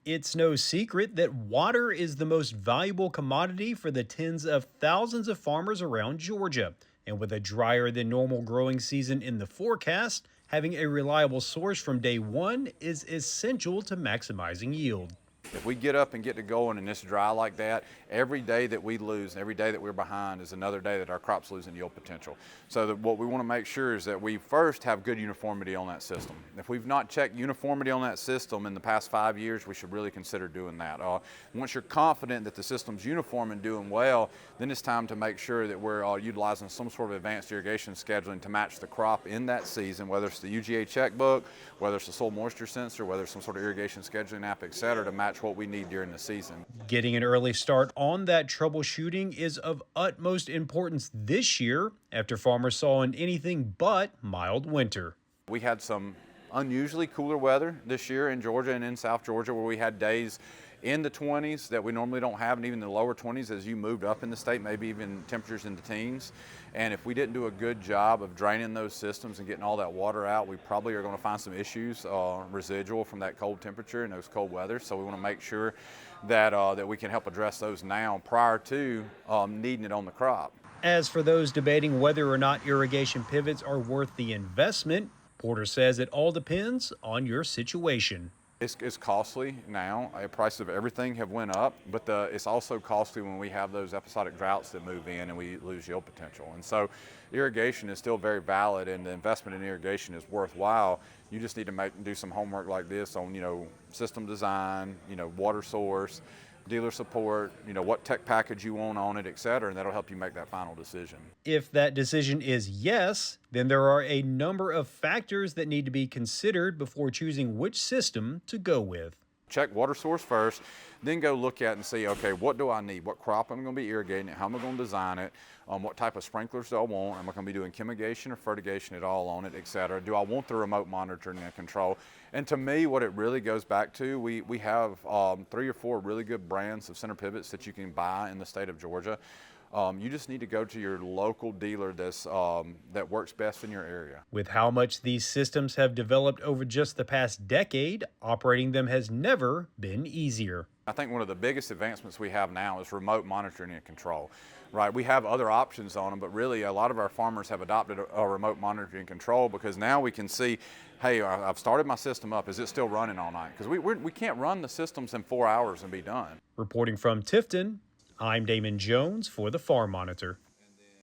It's no secret that water is the most valuable commodity for the tens of thousands of farmers around Georgia. And with a drier than normal growing season in the forecast, having a reliable source from day one is essential to maximizing yield. If we get up and get to going and it's dry like that, every day that we lose and every day that we're behind is another day that our crops losing yield potential. So what we want to make sure is that we first have good uniformity on that system. If we've not checked uniformity on that system in the past 5 years, we should really consider doing that. Once you're confident that the system's uniform and doing well, then it's time to make sure that we're utilizing some sort of advanced irrigation scheduling to match the crop in that season, whether it's the UGA checkbook, whether it's the soil moisture sensor, whether it's some sort of irrigation scheduling app, et cetera, to match what we need during the season. Getting an early start on that troubleshooting is of utmost importance this year after farmers saw an anything but mild winter. We had some unusually cooler weather this year in Georgia and in South Georgia where we had days in the 20s that we normally don't have, and even the lower 20s as you moved up in the state, maybe even temperatures in the teens. And if we didn't do a good job of draining those systems and getting all that water out, we probably are going to find some issues residual from that cold temperature and those cold weather. So we want to make sure that that we can help address those now prior to needing it on the crop. As for those debating whether or not irrigation pivots are worth the investment, Porter says it all depends on your situation. It's costly now. The prices of everything have went up, but it's also costly when we have those episodic droughts that move in and we lose yield potential. And so irrigation is still very valid and the investment in irrigation is worthwhile. You just need to do some homework like this on, system design, water source, dealer support, what tech package you want on it, et cetera, and that'll help you make that final decision. If that decision is yes, then there are a number of factors that need to be considered before choosing which system to go with. Check water source first, then go look at and see, okay, what do I need? What crop am I going to be irrigating it? How am I going to design it? What type of sprinklers do I want? Am I going to be doing chemigation or fertigation at all on it, et cetera? Do I want the remote monitoring and control? And to me, what it really goes back to, we have 3 or 4 really good brands of center pivots that you can buy in the state of Georgia. You just need to go to your local dealer that works best in your area. With how much these systems have developed over just the past decade, operating them has never been easier. I think one of the biggest advancements we have now is remote monitoring and control. Right, we have other options on them, but really a lot of our farmers have adopted a remote monitoring and control because now we can see, hey, I've started my system up. Is it still running all night? Because we can't run the systems in 4 hours and be done. Reporting from Tifton, I'm Damon Jones for the Farm Monitor.